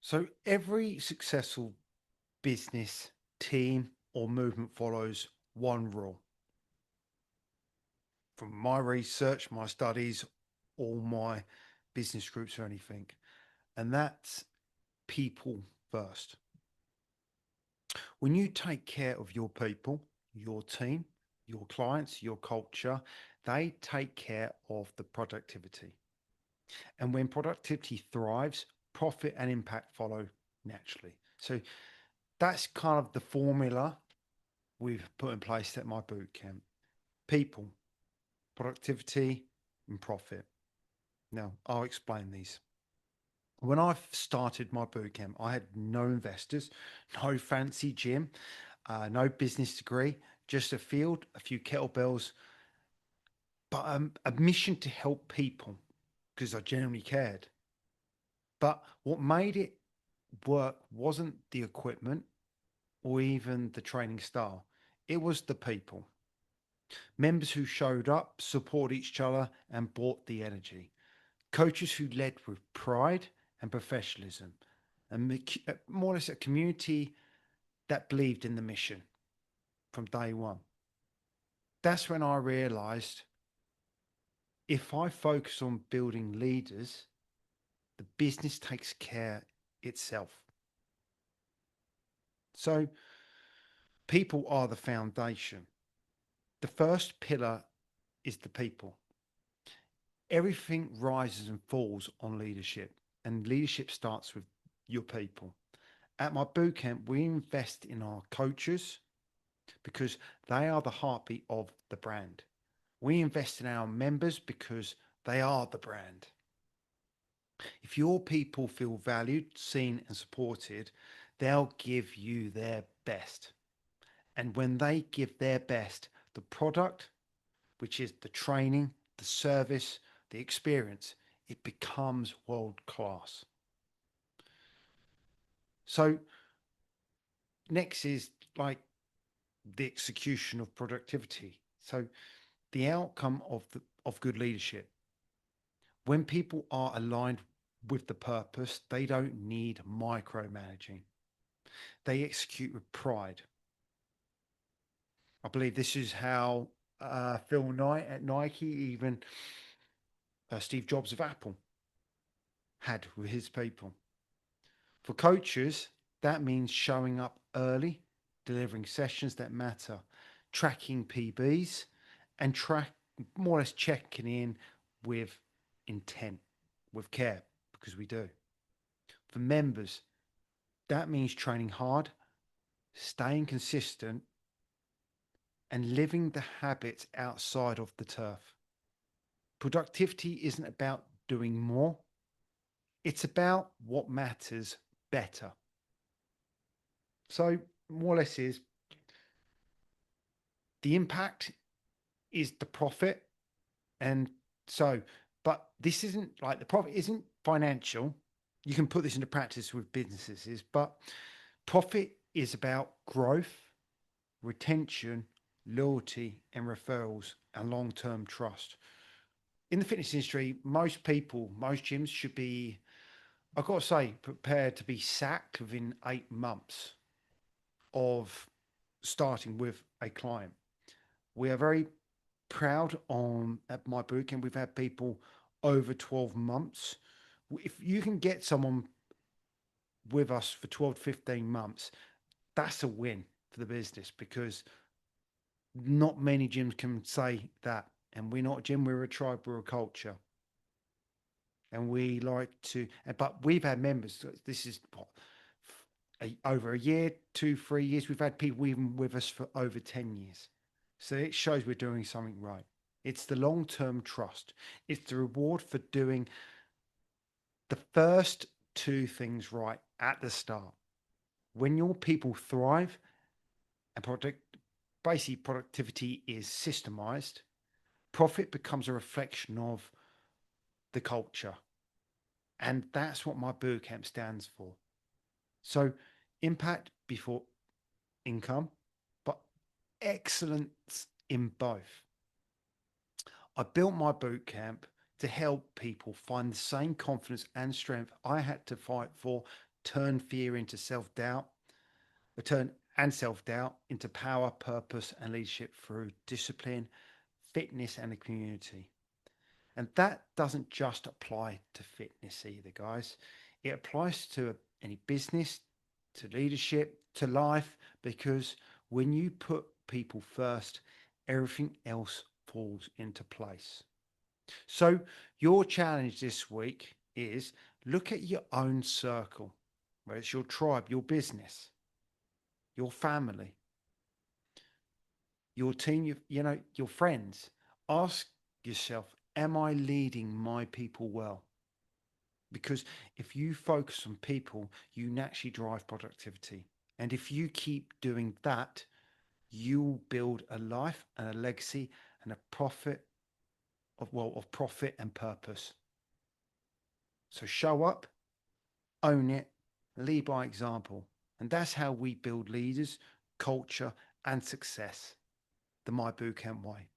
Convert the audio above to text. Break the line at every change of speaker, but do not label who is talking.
So every successful business, team, or movement follows one rule. From my research, my studies, all my business groups or anything, and that's people first. When you take care of your people, your team, your clients, your culture, they take care of the productivity. And when productivity thrives, profit and impact follow naturally. So that's kind of the formula we've put in place at my boot camp. People, productivity, and profit. Now, I'll explain these. When I started my boot camp, I had no investors, no fancy gym, no business degree, just a field, a few kettlebells, but a mission to help people because I genuinely cared. But what made it work wasn't the equipment or even the training style, it was the people. Members who showed up, supported each other, and brought the energy. Coaches who led with pride and professionalism, and more or less a community that believed in the mission from day one. That's when I realized if I focus on building leaders, the business takes care itself. So, people are the foundation. The first pillar is the people. Everything rises and falls on leadership, and leadership starts with your people. At my bootcamp, we invest in our coaches because they are the heartbeat of the brand. We invest in our members because they are the brand. If your people feel valued, seen, and supported, they'll give you their best. And when they give their best, the product, which is the training, the service, the experience, it becomes world class. So, next is like the execution of productivity. So, the outcome of good leadership. When people are aligned with the purpose, they don't need micromanaging. They execute with pride. I believe this is how Phil Knight at Nike, even Steve Jobs of Apple, had with his people. For coaches, that means showing up early, delivering sessions that matter, tracking PBs, and more or less checking in with intent, with care, because we do. For members, that means training hard, staying consistent, and living the habits outside of the turf. Productivity isn't about doing more, it's about what matters better. So, more or less, is the impact is the profit. And so, but this isn't like the profit isn't financial. You can put this into practice with businesses, but profit is about growth, retention, loyalty, and referrals and long term trust. In the fitness industry, most people, most gyms should be, I've got to say, prepared to be sacked within 8 months of starting with a client. We are very proud on at my bootcamp. We've had people over 12 months. If you can get someone with us for 12 to 15 months, that's a win for the business because not many gyms can say that. And we're not a gym, we're a tribe, we're a culture. And we like to, but we've had members, this is what, over a year, 2, 3 years. We've had people even with us for over 10 years. So it shows we're doing something right. It's the long term trust, it's the reward for doing the first two things right at the start. When your people thrive and basically productivity is systemized, profit becomes a reflection of the culture. And that's what my bootcamp stands for. So, impact before income, but excellence in both. I built my bootcamp to help people find the same confidence and strength I had to fight for turn fear into self-doubt, turn and self-doubt into power, purpose, and leadership through discipline, fitness, and the community. And that doesn't just apply to fitness either, guys. It applies to any business, to leadership, to life, because when you put people first, everything else falls into place. So, your challenge this week is look at your own circle, whether it's your tribe, your business, your family, your team, your friends. Ask yourself, am I leading my people well? Because if you focus on people, you naturally drive productivity. And if you keep doing that, you'll build a life and a legacy and a of profit and purpose. So show up, own it, lead by example. And that's how we build leaders, culture, and success. The My Bootcamp way.